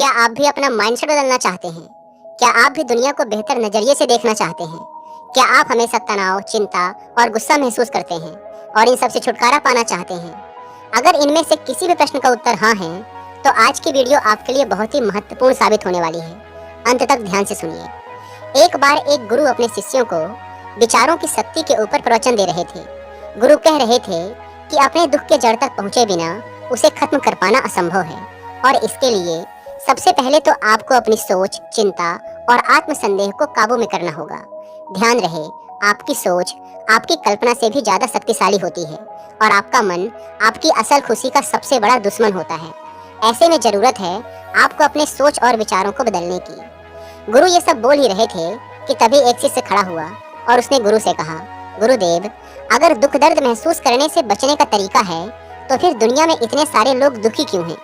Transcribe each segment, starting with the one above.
क्या आप भी अपना माइंडसेट बदलना चाहते हैं? क्या आप भी दुनिया को बेहतर नज़रिए से देखना चाहते हैं? क्या आप हमेशा तनाव, चिंता और गुस्सा महसूस करते हैं और इन सब से छुटकारा पाना चाहते हैं? अगर इनमें से किसी भी प्रश्न का उत्तर हाँ है, तो आज की वीडियो आपके लिए बहुत ही महत्वपूर्ण साबित होने वाली है। अंत तक ध्यान से सुनिए। एक बार एक गुरु अपने शिष्यों को विचारों की शक्ति के ऊपर प्रवचन दे रहे थे। गुरु कह रहे थे कि अपने दुख के जड़ तक पहुंचे बिना उसे खत्म कर पाना असंभव है और इसके लिए सबसे पहले तो आपको अपनी सोच, चिंता और आत्मसंदेह को काबू में करना होगा। ध्यान रहे, आपकी सोच आपकी कल्पना से भी ज्यादा शक्तिशाली होती है और आपका मन आपकी असल खुशी का सबसे बड़ा दुश्मन होता है। ऐसे में जरूरत है आपको अपने सोच और विचारों को बदलने की। गुरु ये सब बोल ही रहे थे कि तभी एक शिष्य खड़ा हुआ और उसने गुरु से कहा, गुरुदेव, अगर दुख दर्द महसूस करने से बचने का तरीका है तो फिर दुनिया में इतने सारे लोग दुखी क्यों हैं?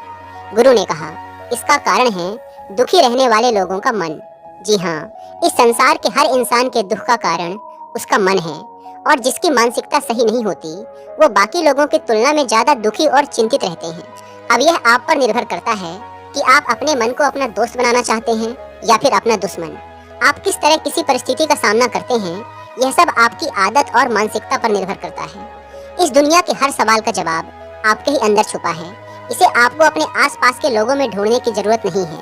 गुरु ने कहा, इसका कारण है दुखी रहने वाले लोगों का मन। जी हाँ, इस संसार के हर इंसान के दुख का कारण उसका मन है और जिसकी मानसिकता सही नहीं होती वो बाकी लोगों की तुलना में ज्यादा दुखी और चिंतित रहते हैं। अब यह आप पर निर्भर करता है कि आप अपने मन को अपना दोस्त बनाना चाहते हैं या फिर अपना दुश्मन। आप किस तरह किसी परिस्थिति का सामना करते हैं, यह सब आपकी आदत और मानसिकता पर निर्भर करता है। इस दुनिया के हर सवाल का जवाब आपके ही अंदर छुपा है। इसे आपको अपने आसपास के लोगों में ढूंढने की जरूरत नहीं है।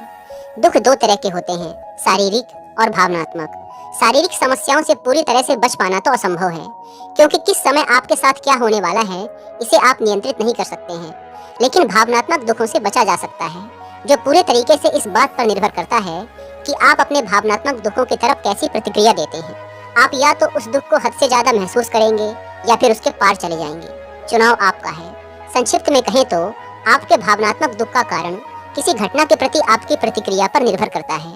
दुख दो तरह के होते हैं, शारीरिक और भावनात्मक। शारीरिक समस्याओं से पूरी तरह से बच पाना तो असंभव है, क्योंकि किस समय आपके साथ क्या होने वाला है इसे आप नियंत्रित नहीं कर सकते हैं। लेकिन भावनात्मक दुखों से बचा जा सकता है, जो पूरे तरीके से इस बात पर निर्भर करता है कि आप अपने भावनात्मक दुखों की तरफ कैसी प्रतिक्रिया देते हैं। आप या तो उस दुख को हद से ज्यादा महसूस करेंगे या फिर उसके पार चले जाएंगे। चुनाव आपका है। संक्षिप्त में कहें तो आपके भावनात्मक दुख का कारण किसी घटना के प्रति आपकी प्रतिक्रिया पर निर्भर करता है।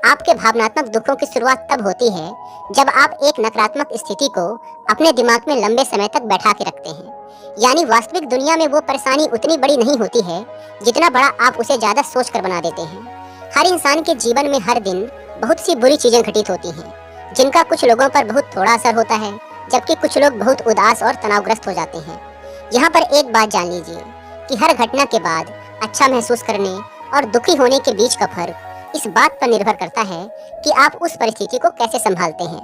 आपके भावनात्मक दुखों की शुरुआत तब होती है जब आप एक नकारात्मक स्थिति को अपने दिमाग में लंबे समय तक बैठा के रखते हैं। यानी वास्तविक दुनिया में वो परेशानी उतनी बड़ी नहीं होती है जितना बड़ा आप उसे ज्यादा सोच कर बना देते हैं। हर इंसान के जीवन में हर दिन बहुत सी बुरी चीजें घटित होती हैं, जिनका कुछ लोगों पर बहुत थोड़ा असर होता है, जबकि कुछ लोग बहुत उदास और तनावग्रस्त हो जाते हैं। यहाँ पर एक बात जान लीजिए कि हर घटना के बाद अच्छा महसूस करने और दुखी होने के बीच का फर्क इस बात पर निर्भर करता है कि आप उस परिस्थिति को कैसे संभालते हैं।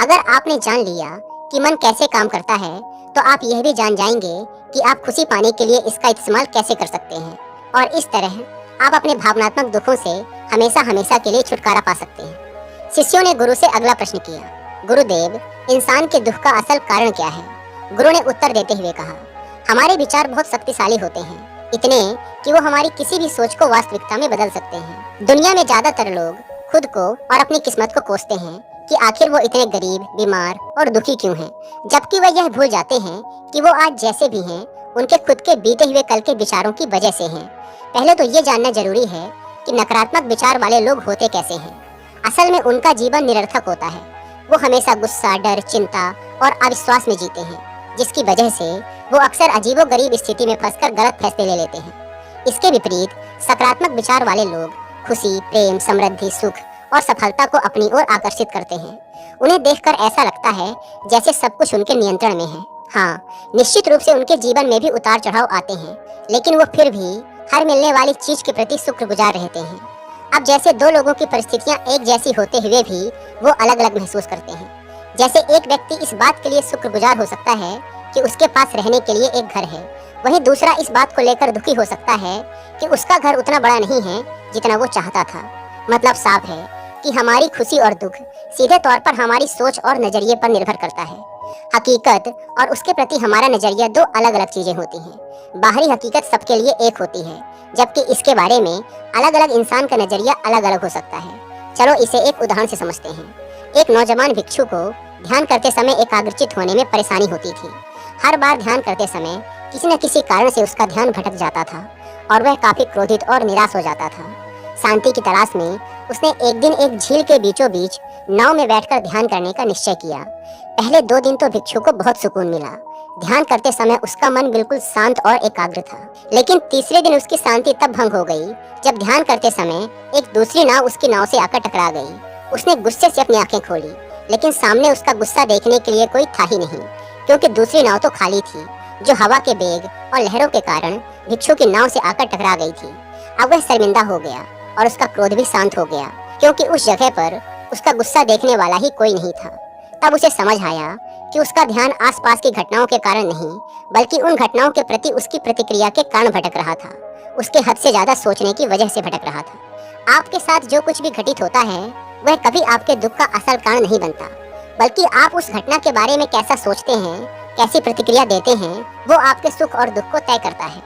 अगर आपने जान लिया कि मन कैसे काम करता है, तो आप यह भी जान जाएंगे कि आप खुशी पाने के लिए इसका इस्तेमाल कैसे कर सकते हैं और इस तरह आप अपने भावनात्मक दुखों से हमेशा हमेशा के लिए छुटकारा पा सकते हैं। शिष्यों ने गुरु से अगला प्रश्न किया, गुरुदेव, इंसान के दुख का असल कारण क्या है? गुरु ने उत्तर देते हुए कहा, हमारे विचार बहुत शक्तिशाली होते हैं, इतने कि वो हमारी किसी भी सोच को वास्तविकता में बदल सकते हैं। दुनिया में ज्यादातर लोग खुद को और अपनी किस्मत को कोसते हैं कि आखिर वो इतने गरीब, बीमार और दुखी क्यों हैं, जबकि वह यह भूल जाते हैं कि वो आज जैसे भी हैं उनके खुद के बीते हुए कल के विचारों की वजह से हैं। पहले तो ये जानना जरूरी है कि नकारात्मक विचार वाले लोग होते कैसे हैं। असल में उनका जीवन निरर्थक होता है। वो हमेशा गुस्सा, डर, चिंता और अविश्वास में जीते हैं, जिसकी वजह से वो अक्सर अजीबोगरीब स्थिति में फंसकर गलत फैसले ले लेते हैं। इसके विपरीत सकारात्मक विचार वाले लोग खुशी, प्रेम, समृद्धि, सुख और सफलता को अपनी ओर आकर्षित करते हैं। उन्हें देखकर ऐसा लगता है जैसे सब कुछ उनके नियंत्रण में है। हाँ, निश्चित रूप से उनके जीवन में भी उतार चढ़ाव आते हैं, लेकिन वो फिर भी हर मिलने वाली चीज के प्रति शुक्रगुजार रहते हैं। अब जैसे दो लोगों की परिस्थितियां एक जैसी होते हुए भी वो अलग अलग महसूस करते हैं। जैसे एक व्यक्ति इस बात के लिए शुक्रगुजार हो सकता है कि उसके पास रहने के लिए एक घर है, वहीं दूसरा इस बात को लेकर दुखी हो सकता है कि उसका घर उतना बड़ा नहीं है जितना वो चाहता था। मतलब साफ है कि हमारी खुशी और दुख सीधे तौर पर हमारी सोच और नजरिए पर निर्भर करता है। हकीकत और उसके प्रति हमारा नजरिया दो अलग अलग चीजें होती हैं। बाहरी हकीकत सबके लिए एक होती है, जबकि इसके बारे में अलग अलग इंसान का नजरिया अलग अलग हो सकता है। चलो इसे एक उदाहरण से समझते हैं। एक नौजवान भिक्षु को ध्यान करते समय एकाग्रचित होने में परेशानी होती थी। हर बार ध्यान करते समय किसी न किसी कारण से उसका ध्यान भटक जाता था और वह काफी क्रोधित और निराश हो जाता था। शांति की तलाश में उसने एक दिन एक झील के बीचों बीच नाव में बैठकर ध्यान करने का निश्चय किया। पहले 2 दिन तो भिक्षु को बहुत सुकून मिला। ध्यान करते समय उसका मन बिल्कुल शांत और एकाग्र था। लेकिन तीसरे दिन उसकी शांति तब भंग हो गई जब ध्यान करते समय एक दूसरी नाव उसकी नाव से आकर टकरा गई। उसने गुस्से से अपनी आंखें खोली, लेकिन सामने उसका गुस्सा देखने के लिए कोई था ही नहीं, क्योंकि दूसरी नाव तो खाली थी, जो हवा के बेग और लहरों के कारण भिक्षु की नाव से आकर टकरा गई थी। अब वह शर्मिंदा हो गया और उसका क्रोध भी शांत हो गया, क्योंकि उस जगह पर उसका गुस्सा देखने वाला ही कोई नहीं था। तब उसे समझ आया कि उसका ध्यान आसपास की घटनाओं के कारण नहीं, बल्कि उन घटनाओं के प्रति उसकी प्रतिक्रिया के कारण भटक रहा था। उसके हद से ज्यादा सोचने की वजह से भटक रहा था। आपके साथ जो कुछ भी घटित होता है वह कभी आपके दुख का असल कारण नहीं बनता, बल्कि आप उस घटना के बारे में कैसा सोचते हैं, कैसी प्रतिक्रिया देते हैं, वो आपके सुख और दुख को तय करता है।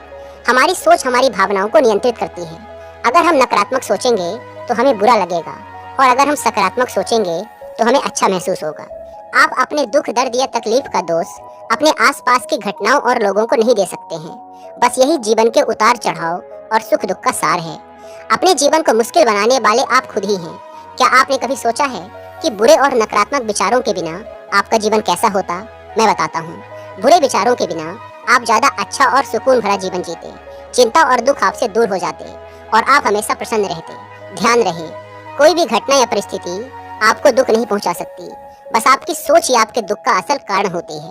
हमारी सोच हमारी भावनाओं को नियंत्रित करती है। अगर हम नकारात्मक सोचेंगे तो हमें बुरा लगेगा, और अगर हम सकारात्मक सोचेंगे तो हमें अच्छा महसूस होगा। आप अपने दुख, दर्द या तकलीफ का दोष अपने आसपास की घटनाओं और लोगों को नहीं दे सकते हैं। बस यही जीवन के उतार चढ़ाव और सुख दुख का सार है। अपने जीवन को मुश्किल बनाने वाले आप खुद ही हैं। क्या आपने कभी सोचा है कि बुरे और नकारात्मक विचारों के बिना आपका जीवन कैसा होता? मैं बताता हूँ। बुरे विचारों के बिना आप ज्यादा अच्छा और सुकून भरा जीवन जीते, चिंता और दुख आपसे दूर हो जाते और आप हमेशा प्रसन्न रहते। ध्यान रहे, कोई भी घटना या परिस्थिति आपको दुख नहीं पहुंचा सकती, बस आपकी सोच ही आपके दुख का असल कारण होती है।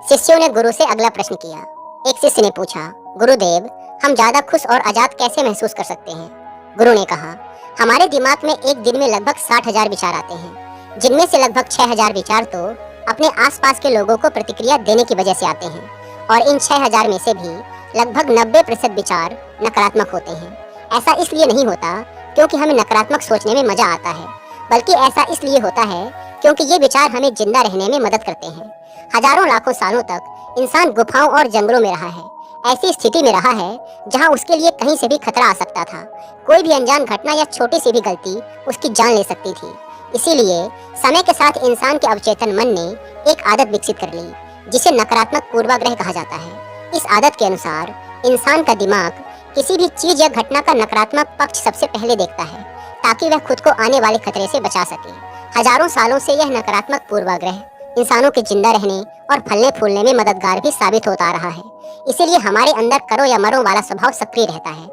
शिष्यों ने गुरु से अगला प्रश्न किया। एक शिष्य ने पूछा, गुरुदेव, हम ज्यादा खुश और आजाद कैसे महसूस कर सकते हैं? गुरु ने कहा, हमारे दिमाग में एक दिन में लगभग 60,000 विचार आते हैं, जिनमें से लगभग 6,000 विचार तो अपने आसपास के लोगों को प्रतिक्रिया देने की वजह से आते हैं, और इन 6,000 में से भी लगभग 90% विचार नकारात्मक होते हैं। ऐसा इसलिए नहीं होता क्योंकि हमें नकारात्मक सोचने में मजा आता है, बल्कि ऐसा इसलिए होता है क्योंकि ये विचार हमें जिंदा रहने में मदद करते हैं। हजारों लाखों सालों तक इंसान गुफाओं और जंगलों में रहा है, ऐसी स्थिति में रहा है जहां उसके लिए कहीं से भी खतरा आ सकता था। कोई भी अनजान घटना या छोटी सी भी गलती उसकी जान ले सकती थी। इसीलिए समय के साथ इंसान के अवचेतन मन ने एक आदत विकसित कर ली, जिसे नकारात्मक पूर्वाग्रह कहा जाता है। इस आदत के अनुसार इंसान का दिमाग किसी भी चीज या घटना का नकारात्मक पक्ष सबसे पहले देखता है, ताकि वह खुद को आने वाले खतरे से बचा सके। हजारों सालों से यह नकारात्मक पूर्वाग्रह इंसानों के जिंदा रहने और फलने फूलने में मददगार भी साबित होता रहा है। इसीलिए हमारे अंदर करो या मरो वाला स्वभाव सक्रिय रहता है।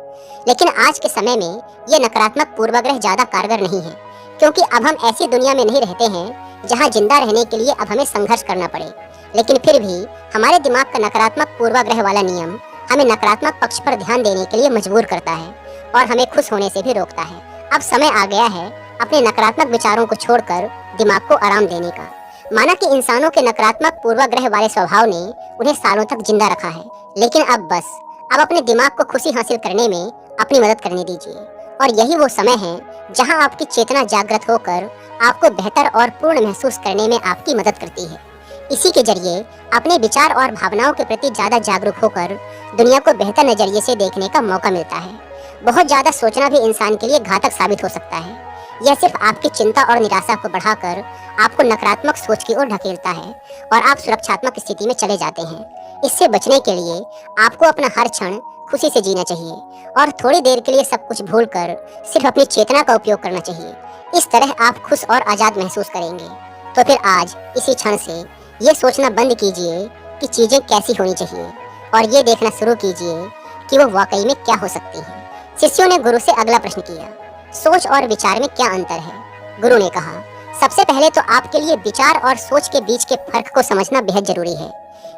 लेकिन आज के समय में यह नकारात्मक पूर्वाग्रह ज्यादा कारगर नहीं है, क्योंकि अब हम ऐसी दुनिया में नहीं रहते हैं जहां जिंदा रहने के लिए अब हमें संघर्ष करना पड़े। लेकिन फिर भी हमारे दिमाग का नकारात्मक पूर्वाग्रह वाला नियम हमें नकारात्मक पक्ष पर ध्यान देने के लिए मजबूर करता है और हमें खुश होने से भी रोकता है। अब समय आ गया है अपने नकारात्मक विचारों को छोड़कर दिमाग को आराम देने का। माना कि इंसानों के नकारात्मक पूर्वाग्रह वाले स्वभाव ने उन्हें सालों तक जिंदा रखा है, लेकिन अब अपने दिमाग को खुशी हासिल करने में अपनी मदद करने दीजिए। और यही वो समय है जहां आपकी चेतना जागृत होकर आपको बेहतर और पूर्ण महसूस करने में आपकी मदद करती है। इसी के जरिए अपने विचार और भावनाओं के प्रति ज्यादा जागरूक होकर दुनिया को बेहतर नजरिए से देखने का मौका मिलता है। बहुत ज्यादा सोचना भी इंसान के लिए घातक साबित हो सकता है। यह सिर्फ आपकी चिंता और निराशा को बढ़ाकर आपको नकारात्मक सोच की ओर ढकेलता है और आप सुरक्षात्मक स्थिति में चले जाते हैं। इससे बचने के लिए आपको अपना हर क्षण खुशी से जीना चाहिए और थोड़ी देर के लिए सब कुछ भूलकर सिर्फ अपनी चेतना का उपयोग करना चाहिए। इस तरह आप खुश और आज़ाद महसूस करेंगे। तो फिर आज इसी क्षण से ये सोचना बंद कीजिए कि चीज़ें कैसी होनी चाहिए और ये देखना शुरू कीजिए कि वो वाकई में क्या हो सकती है। शिष्यों ने गुरु से अगला प्रश्न किया, सोच और विचार में क्या अंतर है? गुरु ने कहा, सबसे पहले तो आपके लिए विचार और सोच के बीच के फर्क को समझना बेहद जरूरी है।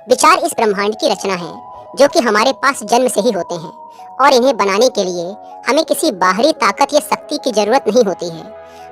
विचार इस ब्रह्मांड की रचना है जो कि हमारे पास जन्म से ही होते हैं, और इन्हें बनाने के लिए हमें किसी बाहरी ताकत या शक्ति की जरूरत नहीं होती है।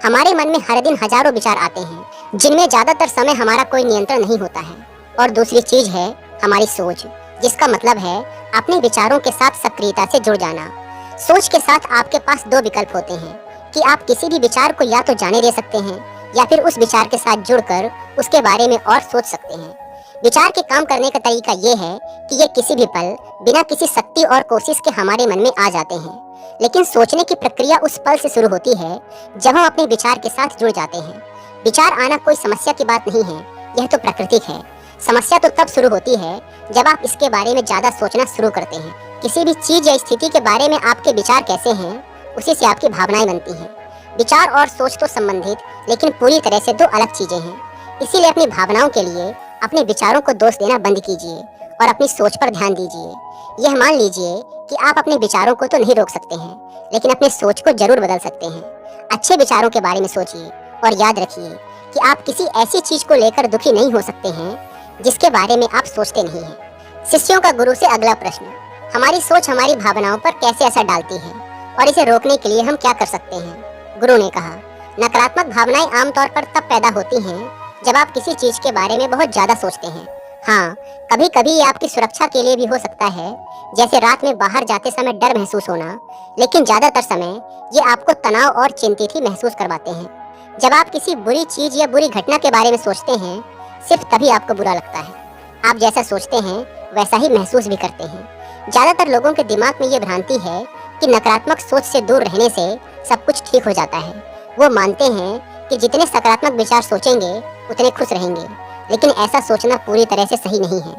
हमारे मन में हर दिन हजारों विचार आते हैं, जिनमें ज्यादातर समय हमारा कोई नियंत्रण नहीं होता है। और दूसरी चीज है हमारी सोच, जिसका मतलब है अपने विचारों के साथ सक्रियता से जुड़ जाना। सोच के साथ आपके पास दो विकल्प होते हैं कि आप किसी भी विचार को या तो जाने दे सकते हैं या फिर उस विचार के साथ जुड़कर उसके बारे में और सोच सकते हैं। विचार के काम करने का तरीका ये है कि ये किसी भी पल बिना किसी शक्ति और कोशिश के हमारे मन में आ जाते हैं, लेकिन सोचने की प्रक्रिया उस पल से शुरू होती है जब हम अपने विचार के साथ जुड़ जाते हैं। विचार आना कोई समस्या की बात नहीं है, यह तो प्राकृतिक है। समस्या तो तब शुरू होती है जब आप इसके बारे में ज्यादा सोचना शुरू करते हैं। किसी भी चीज या स्थिति के बारे में आपके विचार कैसे हैं, उसी से आपकी भावनाएं बनती हैं। विचार और सोच तो संबंधित लेकिन पूरी तरह से दो अलग चीजें हैं। इसीलिए अपनी भावनाओं के लिए अपने विचारों को दोष देना बंद कीजिए और अपनी सोच पर ध्यान दीजिए। यह मान लीजिए कि आप अपने विचारों को तो नहीं रोक सकते हैं, लेकिन अपनी सोच को जरूर बदल सकते हैं। अच्छे विचारों के बारे में सोचिए और याद रखिए कि आप किसी ऐसी चीज को लेकर दुखी नहीं हो सकते हैं जिसके बारे में आप सोचते नहीं हैं। शिष्यों का गुरु से अगला प्रश्न, हमारी सोच हमारी भावनाओं पर कैसे असर डालती है और इसे रोकने के लिए हम क्या कर सकते हैं? गुरु ने कहा, नकारात्मक भावनाएं आमतौर पर तब पैदा होती हैं जब आप किसी चीज के बारे में बहुत ज्यादा सोचते हैं। हाँ, कभी कभी ये आपकी सुरक्षा के लिए भी हो सकता है, जैसे रात में बाहर जाते समय डर महसूस होना, लेकिन ज्यादातर समय ये आपको तनाव और चिंतित ही महसूस करवाते हैं। जब आप किसी बुरी चीज या बुरी घटना के बारे में सोचते हैं, सिर्फ तभी आपको बुरा लगता है। आप जैसा सोचते हैं वैसा ही महसूस भी करते हैं। ज्यादातर लोगों के दिमाग में ये भ्रांति है कि नकारात्मक सोच से दूर रहने से सब कुछ ठीक हो जाता है। वो मानते हैं कि जितने सकारात्मक विचार सोचेंगे उतने खुश रहेंगे, लेकिन ऐसा सोचना पूरी तरह से सही नहीं है।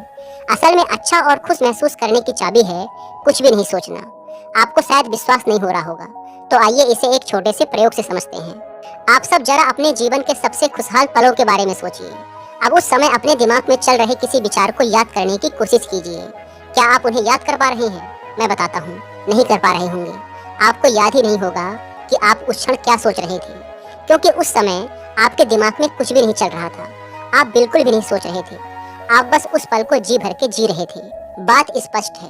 असल में अच्छा और खुश महसूस करने की चाबी है कुछ भी नहीं सोचना। आपको शायद विश्वास नहीं हो रहा होगा, तो आइए इसे एक छोटे से प्रयोग से समझते हैं। आप सब जरा अपने जीवन के सबसे खुशहाल पलों के बारे में सोचिए। अब उस समय अपने दिमाग में चल रहे किसी विचार को याद करने की कोशिश कीजिए। क्या आप उन्हें याद कर पा रहे हैं? मैं बताता हूँ, नहीं कर पा रहे होंगे। आपको याद ही नहीं होगा कि आप उस क्षण क्या सोच रहे थे, क्योंकि उस समय आपके दिमाग में कुछ भी नहीं चल रहा था। आप बिल्कुल भी नहीं सोच रहे थे, आप बस उस पल को जी भर के जी रहे थे। बात स्पष्ट है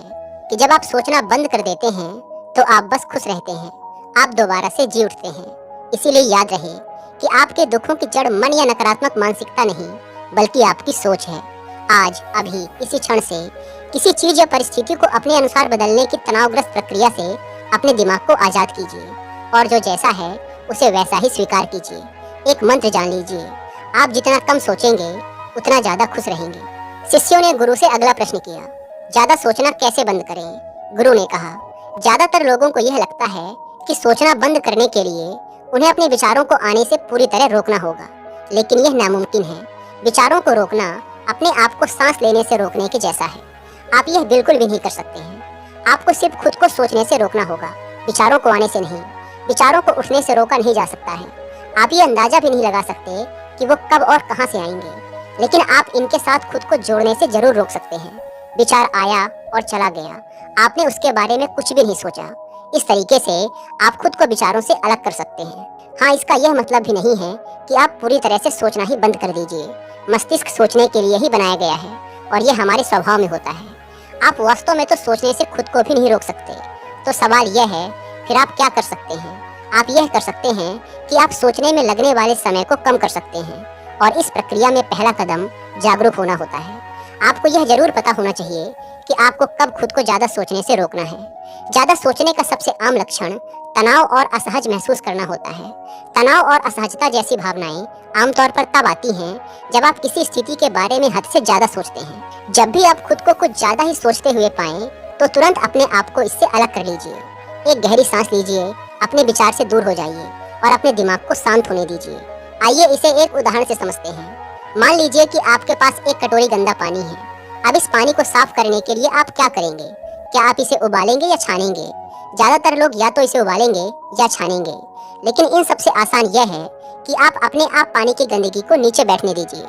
कि जब आप सोचना बंद कर देते हैं तो आप बस खुश रहते हैं, आप दोबारा से जी उठते हैं। इसीलिए याद रहे कि आपके दुखों की जड़ मन या नकारात्मक मानसिकता नहीं, बल्कि आपकी सोच है। आज अभी इसी क्षण से किसी चीज या परिस्थिति को अपने अनुसार बदलने की तनावग्रस्त प्रक्रिया से अपने दिमाग को आजाद कीजिए, और जो जैसा है उसे वैसा ही स्वीकार कीजिए। एक मंत्र जान लीजिए, आप जितना कम सोचेंगे उतना ज्यादा खुश रहेंगे। शिष्यों ने गुरु से अगला प्रश्न किया, ज्यादा सोचना कैसे बंद करें? गुरु ने कहा, ज्यादातर लोगों को यह लगता है कि सोचना बंद करने के लिए उन्हें अपने विचारों को आने से पूरी तरह रोकना होगा, लेकिन यह नामुमकिन है। विचारों को रोकना अपने आप को सांस लेने से रोकने के जैसा है। आप यह बिल्कुल भी नहीं कर सकते हैं। आपको सिर्फ खुद को सोचने से रोकना होगा, विचारों को आने से नहीं। विचारों को उठने से रोका नहीं जा सकता है। आप ये अंदाजा भी नहीं लगा सकते कि वो कब और कहां से आएंगे, लेकिन आप इनके साथ खुद को जोड़ने से जरूर रोक सकते हैं। विचार आया और चला गया, आपने उसके बारे में कुछ भी नहीं सोचा। इस तरीके से आप खुद को विचारों से अलग कर सकते हैं। हाँ, इसका यह मतलब भी नहीं है कि आप पूरी तरह से सोचना ही बंद कर दीजिए। मस्तिष्क सोचने के लिए ही बनाया गया है और यह हमारे स्वभाव में होता है। आप वास्तव में तो सोचने से खुद को भी नहीं रोक सकते। तो सवाल यह है, फिर आप क्या कर सकते हैं? आप यह कर सकते हैं कि आप सोचने में लगने वाले समय को कम कर सकते हैं, और इस प्रक्रिया में पहला कदम जागरूक होना होता है। आपको यह जरूर पता होना चाहिए कि आपको कब खुद को ज्यादा सोचने से रोकना है। ज्यादा सोचने का सबसे आम लक्षण तनाव और असहज महसूस करना होता है। तनाव और असहजता जैसी भावनाएं आमतौर पर तब आती हैं जब आप किसी स्थिति के बारे में हद से ज्यादा सोचते हैं। जब भी आप खुद को कुछ ज्यादा ही सोचते हुए पाएं, तो तुरंत अपने आप को इससे अलग कर लीजिए। एक गहरी सांस लीजिए, अपने विचार से दूर हो जाइए और अपने दिमाग को शांत होने दीजिए। आइए इसे एक उदाहरण से समझते हैं। मान लीजिए कि आपके पास एक कटोरी गंदा पानी है। अब इस पानी को साफ करने के लिए आप क्या करेंगे? क्या आप इसे उबालेंगे या छानेंगे? ज्यादातर लोग या तो इसे उबालेंगे या छानेंगे, लेकिन इन सबसे आसान यह है कि आप अपने आप पानी की गंदगी को नीचे बैठने दीजिए।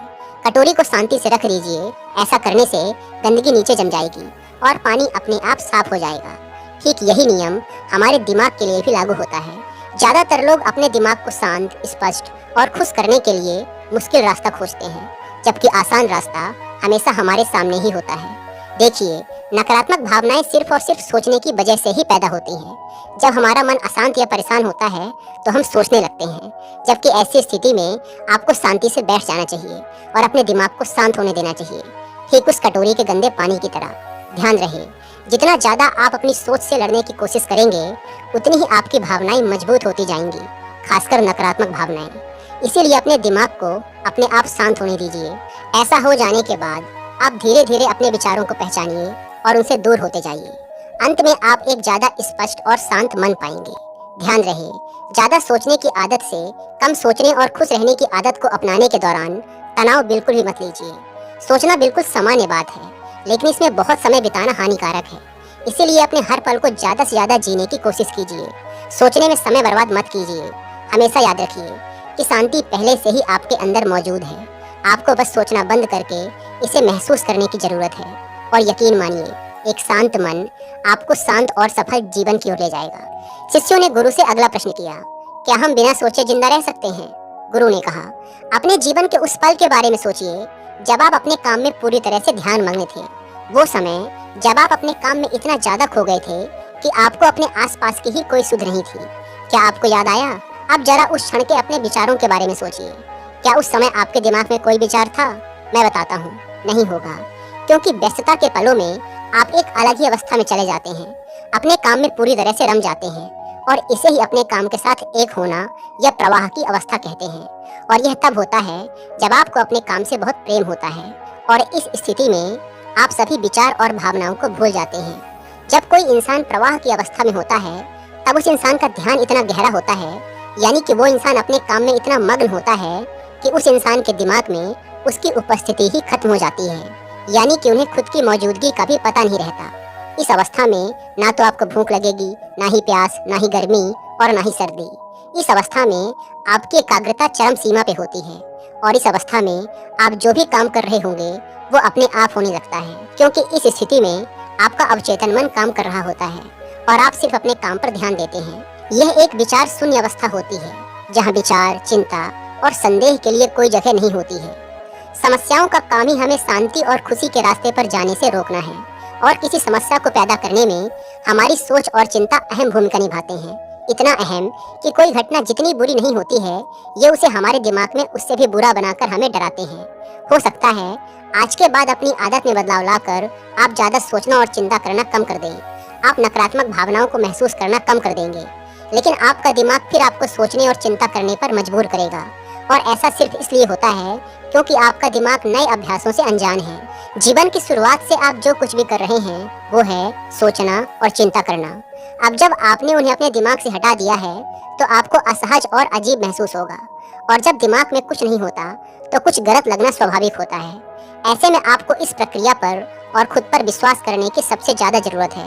कटोरी को शांति से रख दीजिए। ऐसा करने से गंदगी नीचे जम जाएगी और पानी अपने आप साफ हो जाएगा। ठीक यही नियम हमारे दिमाग के लिए भी लागू होता है। ज्यादातर लोग अपने दिमाग को शांत, स्पष्ट और खुश करने के लिए मुश्किल रास्ता खोजते हैं, जबकि आसान रास्ता हमेशा हमारे सामने ही होता है। देखिए, नकारात्मक भावनाएं सिर्फ और सिर्फ सोचने की वजह से ही पैदा होती हैं। जब हमारा मन अशांत या परेशान होता है तो हम सोचने लगते हैं, जबकि ऐसी स्थिति में आपको शांति से बैठ जाना चाहिए और अपने दिमाग को शांत होने देना चाहिए, ठीक उस कटोरी के गंदे पानी की तरह। ध्यान रहे, जितना ज्यादा आप अपनी सोच से लड़ने की कोशिश करेंगे, उतनी ही आपकी भावनाएं मजबूत होती जाएंगी, खासकर नकारात्मक भावनाएं। इसीलिए अपने दिमाग को अपने आप शांत होने दीजिए। ऐसा हो जाने के बाद आप धीरे धीरे अपने विचारों को पहचानिए और उनसे दूर होते जाइए। अंत में आप एक ज्यादा स्पष्ट और शांत मन पाएंगे। ध्यान रहे, ज्यादा सोचने की आदत से कम सोचने और खुश रहने की आदत को अपनाने के दौरान तनाव बिल्कुल भी मत लीजिए। सोचना बिल्कुल सामान्य बात है, लेकिन इसमें बहुत समय बिताना हानिकारक है। इसीलिए अपने हर पल को ज्यादा से ज्यादा जीने की कोशिश कीजिए। सोचने में समय बर्बाद मत कीजिए। हमेशा याद रखिए कि शांति पहले से ही आपके अंदर मौजूद है। आपको बस सोचना बंद करके इसे महसूस करने की जरूरत है, और यकीन मानिए, एक शांत मन आपको शांत और सफल जीवन की ओर ले जाएगा। शिष्यों ने गुरु से अगला प्रश्न किया, क्या हम बिना सोचे जिंदा रह सकते हैं? गुरु ने कहा, अपने जीवन के उस पल के बारे में सोचिए जब आप अपने काम में पूरी तरह से ध्यान मग्न थे। वो समय जब आप अपने काम में इतना ज्यादा खो गए थे कि आपको अपने आसपास की ही कोई सुध नहीं थी। क्या आपको याद आया? आप जरा उस क्षण के अपने विचारों के बारे में सोचिए। क्या उस समय आपके दिमाग में कोई विचार था? मैं बताता हूँ, नहीं होगा, क्योंकि व्यस्तता के पलों में आप एक अलग ही अवस्था में चले जाते हैं, अपने काम में पूरी तरह से रम जाते हैं, और इसे ही अपने काम के साथ एक होना या प्रवाह की अवस्था कहते हैं। और यह तब होता है जब आपको अपने काम से बहुत प्रेम होता है, और इस स्थिति में आप सभी विचार और भावनाओं को भूल जाते हैं। जब कोई इंसान प्रवाह की अवस्था में होता है, तब उस इंसान का ध्यान इतना गहरा होता है, यानी कि वो इंसान अपने काम में इतना मग्न होता है कि उस इंसान के दिमाग में उसकी उपस्थिति ही खत्म हो जाती है, यानी कि उन्हें खुद की मौजूदगी का भी पता नहीं रहता। इस अवस्था में ना तो आपको भूख लगेगी, ना ही प्यास, ना ही गर्मी और ना ही सर्दी। इस अवस्था में आपकी एकाग्रता चरम सीमा पे होती है, और इस अवस्था में आप जो भी काम कर रहे होंगे वो अपने आप होने लगता है, क्योंकि इस स्थिति में आपका अवचेतन मन काम कर रहा होता है और आप सिर्फ अपने काम पर ध्यान देते हैं। यह एक विचार शून्य अवस्था होती है, जहाँ विचार, चिंता और संदेह के लिए कोई जगह नहीं होती है। समस्याओं का काम ही हमें शांति और खुशी के रास्ते पर जाने से रोकना है, और किसी समस्या को पैदा करने में हमारी सोच और चिंता अहम भूमिका निभाते हैं। इतना अहम कि कोई घटना जितनी बुरी नहीं होती है, ये उसे हमारे दिमाग में उससे भी बुरा बनाकर हमें डराते हैं। हो सकता है आज के बाद अपनी आदत में बदलाव लाकर आप ज़्यादा सोचना और चिंता करना कम कर दें। आप नकारात्मक भावनाओं को महसूस करना कम कर देंगे, लेकिन आपका दिमाग फिर आपको सोचने और चिंता करने पर मजबूर करेगा। और ऐसा सिर्फ इसलिए होता है क्योंकि आपका दिमाग नए अभ्यासों से अनजान है। जीवन की शुरुआत से आप जो कुछ भी कर रहे हैं वो है सोचना और चिंता करना। अब जब आपने उन्हें अपने दिमाग से हटा दिया है तो आपको असहज और अजीब महसूस होगा, और जब दिमाग में कुछ नहीं होता तो कुछ गलत लगना स्वाभाविक होता है। ऐसे में आपको इस प्रक्रिया पर और खुद पर विश्वास करने की सबसे ज़्यादा ज़रूरत है।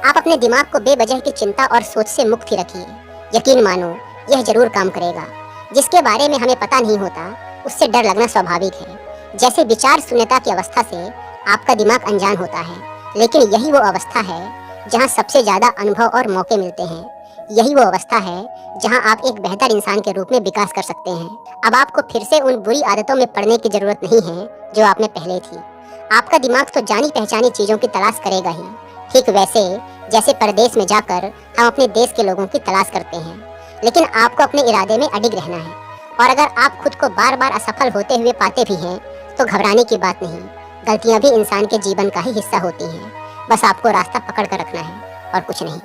आप अपने दिमाग को बेवजह की चिंता और सोच से मुक्त ही रखिए। यकीन मानो, यह जरूर काम करेगा। जिसके बारे में हमें पता नहीं होता उससे डर लगना स्वाभाविक है। जैसे विचार शून्यता की अवस्था से आपका दिमाग अनजान होता है, लेकिन यही वो अवस्था है जहाँ सबसे ज़्यादा अनुभव और मौके मिलते हैं। यही वो अवस्था है जहाँ आप एक बेहतर इंसान के रूप में विकास कर सकते हैं। अब आपको फिर से उन बुरी आदतों में पड़ने की जरूरत नहीं है जो आप में पहले थी। आपका दिमाग तो जानी पहचानी चीज़ों की तलाश करेगा ही, ठीक वैसे जैसे परदेश में जाकर हम अपने देश के लोगों की तलाश करते हैं। लेकिन आपको अपने इरादे में अडिग रहना है, और अगर आप खुद को बार बार असफल होते हुए पाते भी हैं तो घबराने की बात नहीं। गलतियां भी इंसान के जीवन का ही हिस्सा होती हैं, बस आपको रास्ता पकड़ कर रखना है और कुछ नहीं।